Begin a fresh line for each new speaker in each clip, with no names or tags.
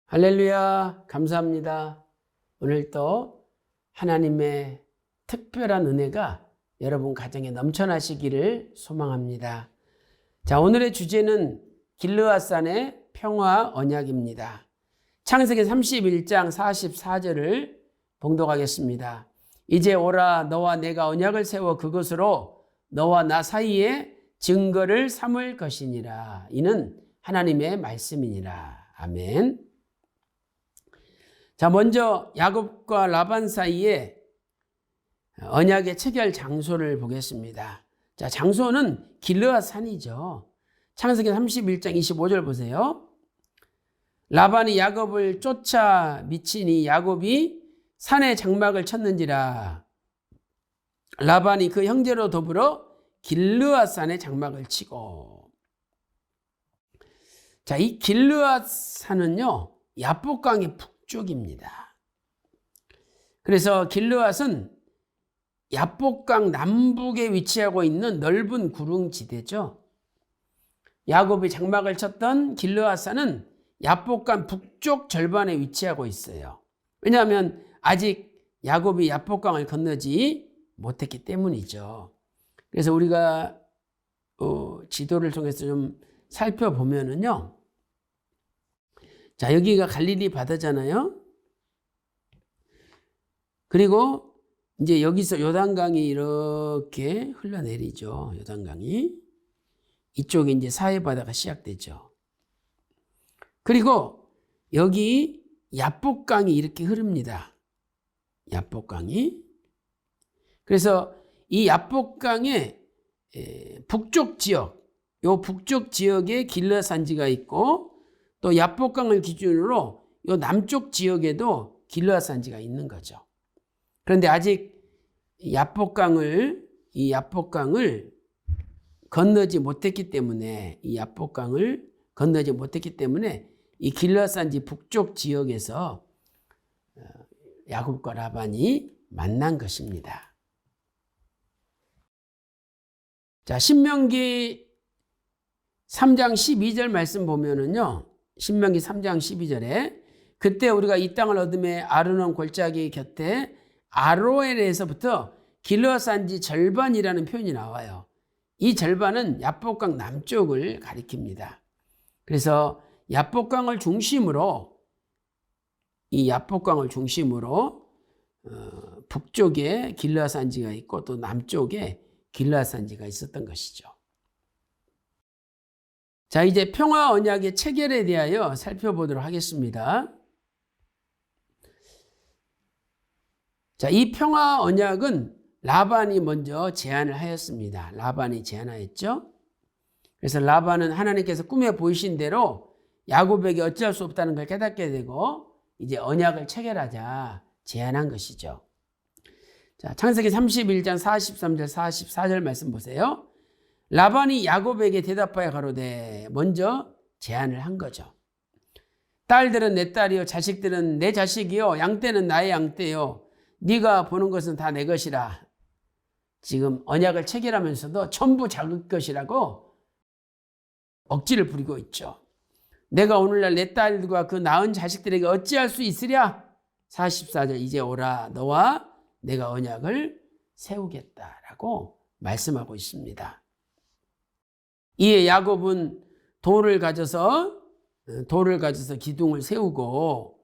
할렐루야, 감사합니다. 오늘 또 하나님의 특별한 은혜가 여러분 가정에 넘쳐나시기를 소망합니다. 자, 오늘의 주제는 길르앗산의 평화 언약입니다. 창세기 31장 44절을 봉독하겠습니다. 이제 오라, 너와 내가 언약을 세워 그것으로 너와 나 사이에 증거를 삼을 것이니라. 이는 하나님의 말씀이니라. 아멘. 자, 먼저 야곱과 라반 사이에 언약의 체결 장소를 보겠습니다. 자, 장소는 길르앗산이죠. 창세기 31장 25절 보세요. 라반이 야곱을 쫓아 미치니 야곱이 산에 장막을 쳤는지라. 라반이 그 형제로 더불어 길르앗산에 장막을 치고. 자, 이 길르앗산은요, 야복강의 북쪽입니다. 그래서 길르앗은 야복강 남북에 위치하고 있는 넓은 구릉지대죠. 야곱이 장막을 쳤던 길르앗산은 야복강 북쪽 절반에 위치하고 있어요. 왜냐하면 아직 야곱이 야복강을 건너지 못했기 때문이죠. 그래서 우리가 지도를 통해서 좀 살펴보면은요, 자, 여기가 갈릴리 바다잖아요. 그리고 이제 여기서 요단강이 이렇게 흘러내리죠. 요단강이. 이쪽에 이제 사해바다가 시작되죠. 그리고 여기 야복강이 이렇게 흐릅니다. 야복강이. 그래서 이 야복강의 북쪽 지역, 요 북쪽 지역에 길르앗산지가 있고, 또 야복강을 기준으로 이 남쪽 지역에도 길르앗산지가 있는 거죠. 그런데 아직 이 야복강을 건너지 못했기 때문에 이 길르앗산지 북쪽 지역에서 야곱과 라반이 만난 것입니다. 자, 신명기 3장 12절 말씀 보면은요, 신명기 3장 12절에 그때 우리가 이 땅을 얻음에 아르논 골짜기 곁에 아로엘에서부터 길르앗산지 절반이라는 표현이 나와요. 이 절반은 야복강 남쪽을 가리킵니다. 그래서 야복강을 중심으로 북쪽에 길르앗산지가 있고 또 남쪽에 길르앗산지가 있었던 것이죠. 자, 이제 평화 언약의 체결에 대하여 살펴보도록 하겠습니다. 자, 이 평화 언약은 라반이 먼저 제안을 하였습니다. 라반이 제안하였죠. 그래서 라반은 하나님께서 꿈에 보이신 대로 야곱에게 어찌할 수 없다는 걸 깨닫게 되고 이제 언약을 체결하자 제안한 것이죠. 자, 창세기 31장 43절 44절 말씀 보세요. 라반이 야곱에게 대답하여 가로되, 먼저 제안을 한 거죠. 딸들은 내 딸이요, 자식들은 내 자식이요, 양떼는 나의 양떼요, 네가 보는 것은 다 내 것이라. 지금 언약을 체결하면서도 전부 자기 것이라고 억지를 부리고 있죠. 내가 오늘날 내 딸들과 그 낳은 자식들에게 어찌할 수 있으랴. 44절, 이제 오라, 너와 내가 언약을 세우겠다라고 말씀하고 있습니다. 이에 야곱은 돌을 가져서 기둥을 세우고,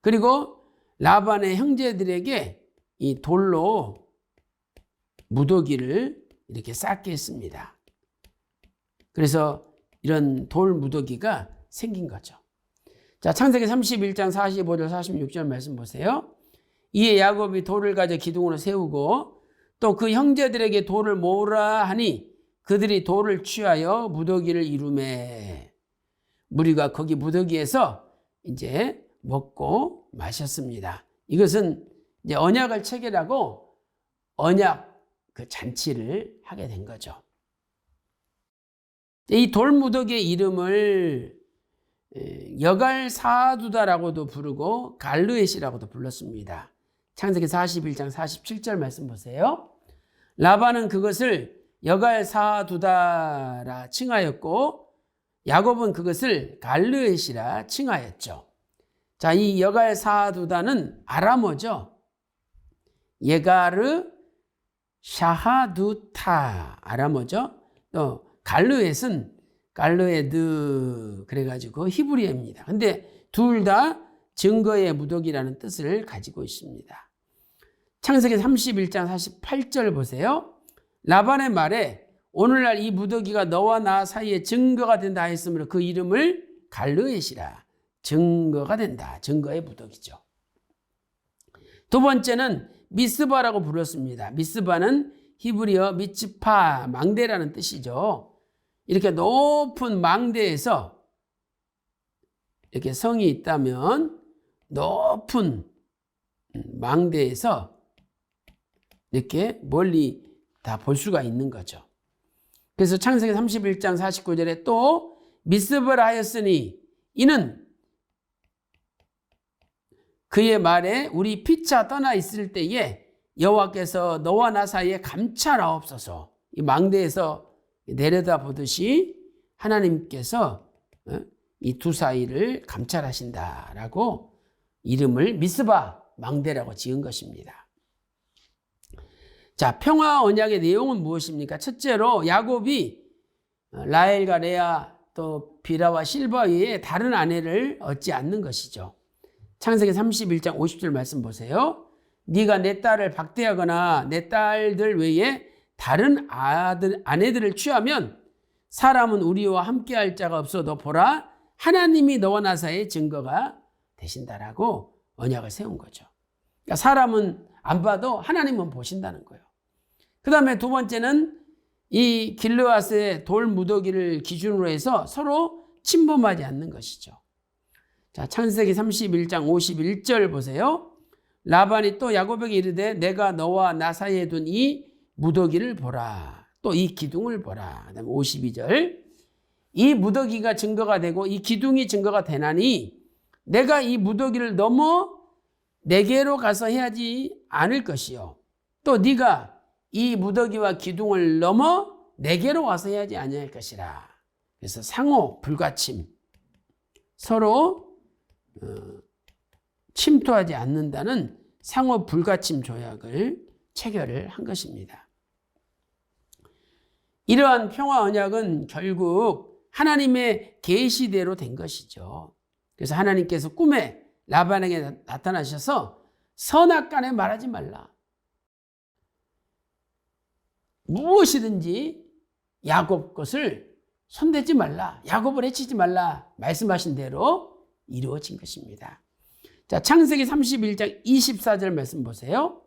그리고 라반의 형제들에게 이 돌로 무더기를 이렇게 쌓게 했습니다. 그래서 이런 돌 무더기가 생긴 거죠. 자, 창세기 31장 45절 46절 말씀 보세요. 이에 야곱이 돌을 가져 기둥으로 세우고 또 그 형제들에게 돌을 모으라 하니 그들이 돌을 취하여 무더기를 이루매 무리가 거기 무더기에서 이제 먹고 마셨습니다. 이것은 이제 언약을 체결하고 언약 그 잔치를 하게 된 거죠. 이 돌무더기의 이름을 여갈사두다라고도 부르고 갈르엣이라고도 불렀습니다. 창세기 41장 47절 말씀 보세요. 라반은 그것을 여갈사두다라 칭하였고 야곱은 그것을 갈르엣이라 칭하였죠. 자, 이 여갈 사두다는 아람어죠. 예가르 샤하두타 아람어죠. 또 갈르엣은 갈르에드 그래가지고 히브리어입니다. 근데 둘 다 증거의 무더기라는 뜻을 가지고 있습니다. 창세기 31장 48절 보세요. 라반의 말에 오늘날 이 무더기가 너와 나 사이에 증거가 된다 했으므로 그 이름을 갈르엣이라. 증거가 된다. 증거의 무더기죠. 두 번째는 미스바라고 불렀습니다. 미스바는 히브리어 미츠파, 망대라는 뜻이죠. 이렇게 높은 망대에서 이렇게 성이 있다면 높은 망대에서 이렇게 멀리 다 볼 수가 있는 거죠. 그래서 창세기 31장 49절에 또 미스바라 하였으니 이는 그의 말에 우리 피차 떠나 있을 때에 여호와께서 너와 나 사이에 감찰하옵소서. 이 망대에서 내려다 보듯이 하나님께서 이 두 사이를 감찰하신다라고 이름을 미스바 망대라고 지은 것입니다. 자, 평화 언약의 내용은 무엇입니까? 첫째로 야곱이 라헬과 레아 또 비라와 실바 외에 다른 아내를 얻지 않는 것이죠. 창세기 31장 50절 말씀 보세요. 네가 내 딸을 박대하거나 내 딸들 외에 다른 아내들을 취하면 사람은 우리와 함께할 자가 없어도 보라 하나님이 너와 나 사이의 증거가 되신다라고 언약을 세운 거죠. 그러니까 사람은 안 봐도 하나님은 보신다는 거예요. 그 다음에 두 번째는 이 길르앗의 돌 무더기를 기준으로 해서 서로 침범하지 않는 것이죠. 자, 창세기 31장 51절 보세요. 라반이 또 야곱에게 이르되 내가 너와 나 사이에 둔 이 무더기를 보라. 또 이 기둥을 보라. 그다음에 52절. 이 무더기가 증거가 되고 이 기둥이 증거가 되나니 내가 이 무더기를 넘어 내게로 가서 해야지 않을 것이요. 또 네가 이 무더기와 기둥을 넘어 내게로 와서 해야지 아니할 것이라. 그래서 상호 불가침. 서로 침투하지 않는다는 상호 불가침 조약을 체결을 한 것입니다. 이러한 평화 언약은 결국 하나님의 계시대로 된 것이죠. 그래서 하나님께서 꿈에 라반에게 나타나셔서 선악간에 말하지 말라. 무엇이든지 야곱 것을 손대지 말라. 야곱을 해치지 말라. 말씀하신 대로 이루어진 것입니다. 자, 창세기 31장 24절 말씀 보세요.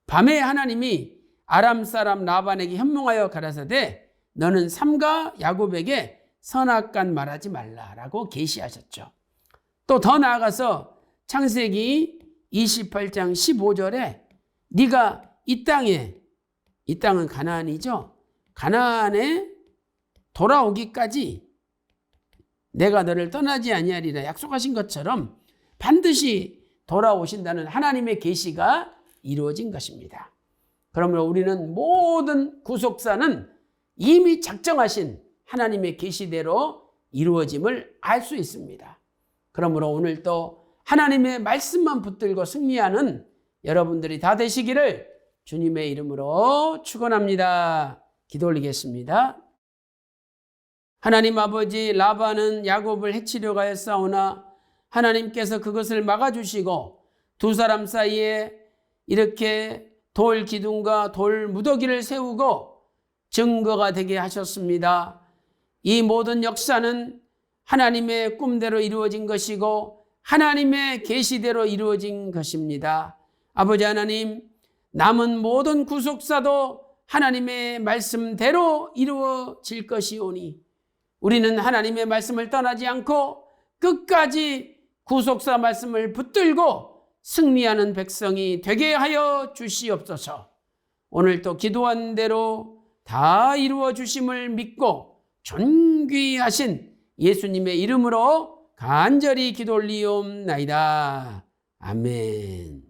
밤에 하나님이 아람 사람 라반에게 현몽하여 가라사대 너는 삼가 야곱에게 선악간 말하지 말라라고 계시하셨죠. 또 더 나아가서 창세기 28장 15절에 네가 이 땅은 가나안이죠. 가나안에 돌아오기까지 내가 너를 떠나지 아니하리라 약속하신 것처럼 반드시 돌아오신다는 하나님의 계시가 이루어진 것입니다. 그러므로 우리는 모든 구속사는 이미 작정하신 하나님의 계시대로 이루어짐을 알 수 있습니다. 그러므로 오늘 또 하나님의 말씀만 붙들고 승리하는 여러분들이 다 되시기를 주님의 이름으로 축원합니다. 기도 올리겠습니다. 하나님 아버지, 라반은 야곱을 해치려고 하였사오나 하나님께서 그것을 막아주시고 두 사람 사이에 이렇게 돌 기둥과 돌 무더기를 세우고 증거가 되게 하셨습니다. 이 모든 역사는 하나님의 꿈대로 이루어진 것이고 하나님의 계시대로 이루어진 것입니다. 아버지 하나님, 남은 모든 구속사도 하나님의 말씀대로 이루어질 것이오니 우리는 하나님의 말씀을 떠나지 않고 끝까지 구속사 말씀을 붙들고 승리하는 백성이 되게 하여 주시옵소서. 오늘 또 기도한 대로 다 이루어 주심을 믿고 존귀하신 예수님의 이름으로 간절히 기도 올리옵나이다. 아멘.